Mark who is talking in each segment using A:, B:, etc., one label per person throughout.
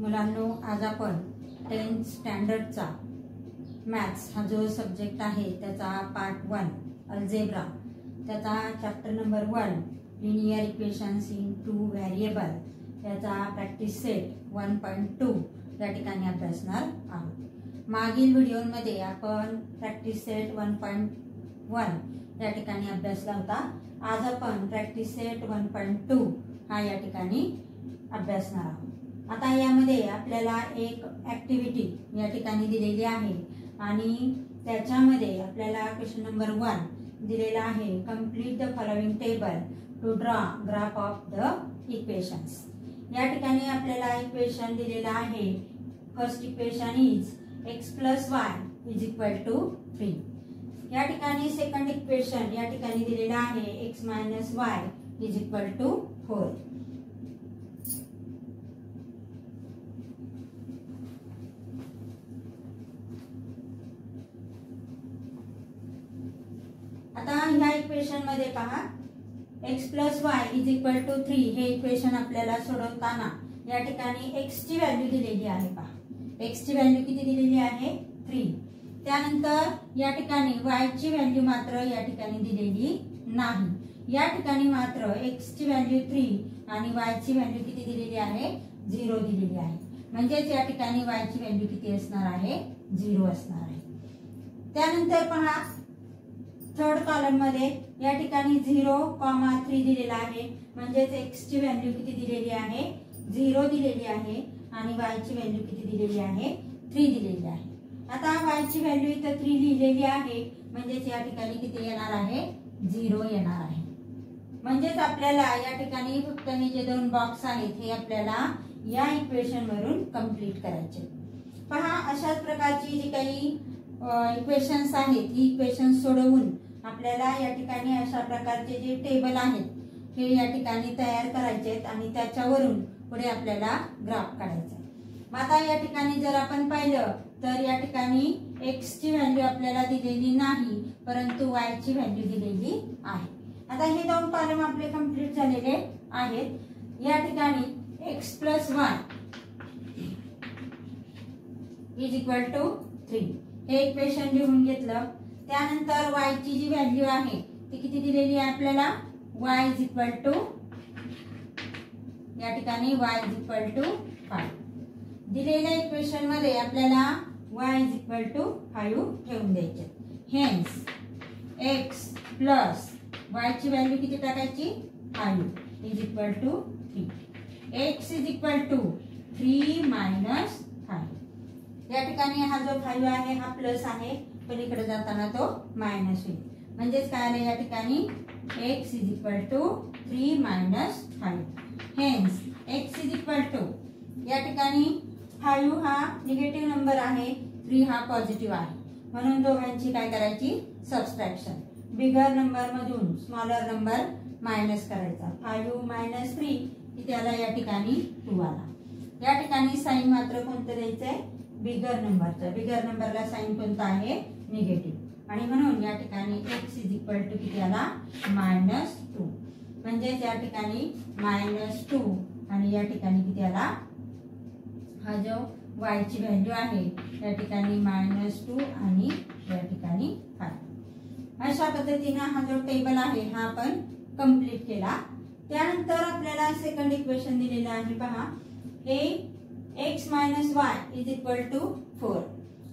A: मुलांनो, आज आपण 10th स्टँडर्डचा मॅथ्स हा जो सब्जेक्ट आहे त्याचा पार्ट 1 अल्जेब्रा, त्याचा chapter number 1 linear equations in 2 variable, त्याचा प्रॅक्टिस सेट 1.2 या ठिकाणी अभ्यासणार आहोत। मागील व्हिडिओमध्ये आपण प्रॅक्टिस सेट 1.1 या ठिकाणी अभ्यासला होता। आज आपण प्रॅक्टिस सेट 1.2 हा या ठिकाणी अभ्यासणार आहोत। आता यामध्ये आपल्याला एक ऍक्टिव्हिटी या ठिकाणी दिलेली आहे आणि त्याच्यामध्ये आपल्याला क्वेश्चन नंबर 1 दिलेला आहे, complete the following table to draw graph of the equations. या ठिकाणी आपल्याला इक्वेशन दिलेला आहे। First equation is x + y = 3। या ठिकाणी सेकंड इक्वेशन या ठिकाणी दिलेला आहे x - y = 4। आता ह्या इक्वेशन मध्ये पहा, x + y = 3 हे इक्वेशन आपल्याला सोडवताना या ठिकाणी x ची व्हॅल्यू दिलेली आहे। पहा, x ची व्हॅल्यू किती दिलेली आहे? 3। त्यानंतर या ठिकाणी y ची व्हॅल्यू मात्र या ठिकाणी दिलेली नाही। या ठिकाणी मात्र x ची व्हॅल्यू 3 आणि y ची व्हॅल्यू किती दिलेली आहे? 0 दिलेली आहे। म्हणजे या ठिकाणी y ची व्हॅल्यू किती असणार आहे? 0 असणार आहे। त्यानंतर पहा, थर्ड कॉलम मध्ये या ठिकाणी 0,3 दिलेला आहे। म्हणजे x ची व्हॅल्यू किती दिलेली आहे? 0 दिलेली आहे आणि y ची व्हॅल्यू किती दिलेली आहे? 3 दिलेली आहे। आता y ची व्हॅल्यू इथे 3 लिहिलेली आहे, म्हणजे या ठिकाणी किती येणार आहे? 0 येणार आहे। म्हणजे आपल्याला या ठिकाणी फक्त हे जे दोन बॉक्स आहेत हे आपल्याला या इक्वेशन वरून कंप्लीट करायचे। पहा, अशाच प्रकारची जी काही इक्वेशन्स आहेत ही इक्वेशन्स सोडवून आपल्याला या ठिकाणी अशा प्रकारचे जे टेबल आहेत हे या ठिकाणी तयार करायचे आहेत आणि त्याच्यावरून पुढे आपल्याला ग्राफ काढायचा। आता या ठिकाणी जर आपण पाहिलं तर या ठिकाणी x ची व्हॅल्यू आपल्याला दिलेली नाही, परंतु y ची व्हॅल्यू दिलेली आहे। आता हे दोन कॉलम आपले कंप्लीट झालेले आहेत। या ठिकाणी x + y = 3 हे इक्वेशन लिहून घेतलं। त्यानंतर y ची जी व्हॅल्यू आहे ती किती दिलेली आहे आपल्याला? y = या ठिकाणी y = 5 दिलेल्या इक्वेशन मध्ये आपल्याला y = 5 ठेवून द्यायचे। हेन्स x + y ची व्हॅल्यू किती टाकायची? 5 = 3। x = 3 - 5। या ठिकाणी हा जो 5 आहे हा प्लस आहे, पण इकडे जाताना तो मायनस होईल। म्हणजे काय आले या ठिकाणी? x = 3 - 5। हेन्स x = या ठिकाणी 5 हा निगेटिव्ह नंबर आहे, 3 हा पॉझिटिव्ह आहे, म्हणून दोघांची काय करायची? सबट्रॅक्शन। बिगर नंबर मधून स्मॉलर नंबर मायनस करायचा। 5 - 3 किती आला या ठिकाणी? 2 आला। या ठिकाणी साइन मात्र कोणतं द्यायचंय? बिगर नंबरचं। बिगर नंबरला साइन कोणता आहे? निगेटिव्ह। आणि म्हणून या ठिकाणी x = किती आला? -2। म्हणजे या ठिकाणी -2 आणि या ठिकाणी किती आला? हा जो y ची व्हॅल्यू आहे या ठिकाणी -2 आणि या ठिकाणी 5। अशा पद्धतीने हा जो टेबल आहे हा आपण कंप्लीट केला। त्यानंतर आपल्याला सेकंड इक्वेशन दिलेलं आहे। पहा, हे x - y = 4।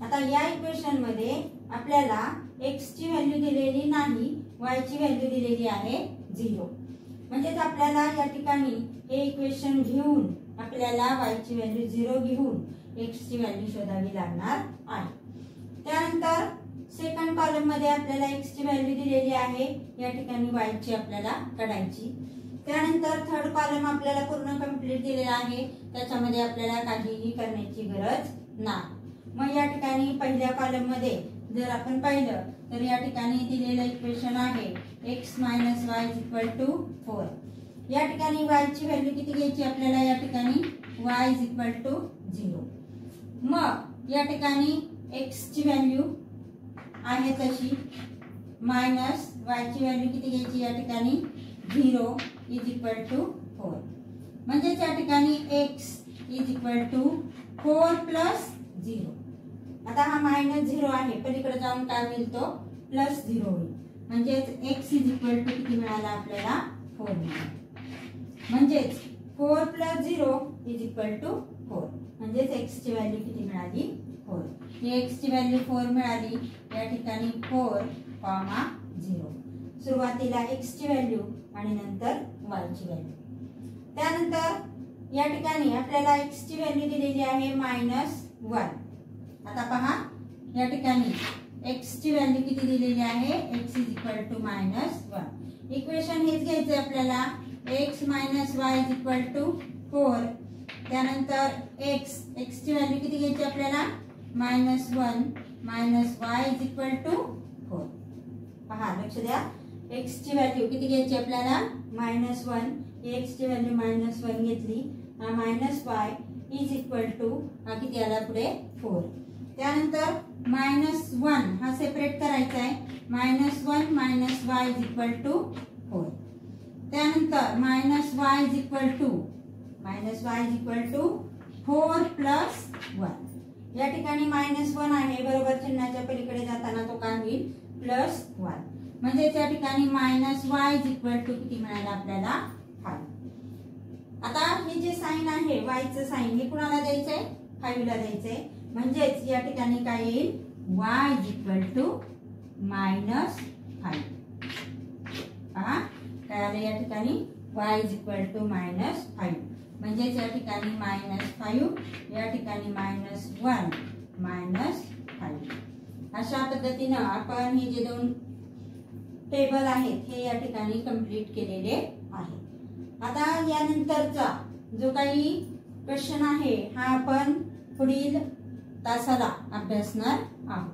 A: आता या इक्वेशन मध्ये आपल्याला x ची व्हॅल्यू दिलेली नाही, y ची व्हॅल्यू दिलेली आहे 0। म्हणजे आपल्याला या ठिकाणी हे इक्वेशन घेऊन आपल्याला y ची व्हॅल्यू 0 घेऊन x ची व्हॅल्यू शोधावी लागणार आहे। त्यानंतर सेकंड कॉलम मध्ये आपल्याला x ची व्हॅल्यू दिलेली आहे, या ठिकाणी y ची आपल्याला काढायची। त्यानंतर थर्ड कॉलम आपल्याला पूर्ण कंप्लीट दिलेला आहे, त्याच्यामध्ये आपल्याला काहीही करण्याची गरज नाही। मग या ठिकाणी पहिल्या कॉलम मध्ये जर आपण पाहिलं तर या ठिकाणी दिलेलं इक्वेशन आहे x - y = 4। या ठिकाणी y ची व्हॅल्यू किती घ्यायची आपल्याला? या ठिकाणी y = 0। मग या ठिकाणी x ची व्हॅल्यू आहे तशी मायनस y ची व्हॅल्यू किती घ्यायची? या ठिकाणी 0 = 4। म्हणजे या ठिकाणी x is equal to 4 plus 0. आता हा मायनस 0 आहे, पलीकडे जाऊन काय होईल तो प्लस 0 होईल. म्हणजेच x इज इक्वल टू किती मिळाला आपल्याला 4 मिळाला. म्हणजेच 4 प्लस 0 इज इक्वल टू 4. म्हणजेच x ची व्हॅल्यू किती मिळाली 4. ही x ची व्हॅल्यू 4 मिळाली. या ठिकाणी 4, 0. सुरुवातीला x ची व्हॅल्यू आणि नंतर y ची व्हॅल्यू. त्यानंतर या ठिकाणी आपल्याला x ची व्हॅल्यू दिलेली आहे -1. आता पहा या ठिकाणी x ची व्हॅल्यू किती दिलेली आहे, x is equal to -1. Equation हेच घ्यायचं आपल्याला, x - y is equal to 4. त्यानंतर x ची व्हॅल्यू किती घ्यायची आपल्याला, -1 - y इज इक्वल टू 4. पहा लक्ष द्या, x ची व्हॅल्यू किती घ्यायची आपल्याला -1. x ची व्हॅल्यू -1 घेतली. -y इज इक्वल टू हा किती आला पुढे 4. त्यानंतर -1 हा सेपरेट करायचा आहे. -1 - y इज इक्वल टू 4. त्यानंतर -y is equal to 4 plus 1. या ठिकाणी -1 आहे, बरोबर चिन्हाच्या पलीकडे जाताना तो काय होईल +1. म्हणजे त्या ठिकाणी -y इज इक्वल टू किती मिळाला आपल्याला 5. आता हे जे साइन आहे y चं साइन हे कुणाला द्यायचंय, 5 ला द्यायचंय. म्हणजेच या ठिकाणी काय येईल, y इज इक्वल टू -5. पहा काय आलं या ठिकाणी, y इज इक्वल टू -5. म्हणजेच या ठिकाणी -5, या ठिकाणी -1 -5. अशा पद्धतीनं आपण हे जे दोन टेबल आहेत हे या ठिकाणी कंप्लीट केलेले आहे. आता यानंतरचा जो काही क्वेश्चन आहे हा आपण पुढील तासाला अभ्यासणार आहोत.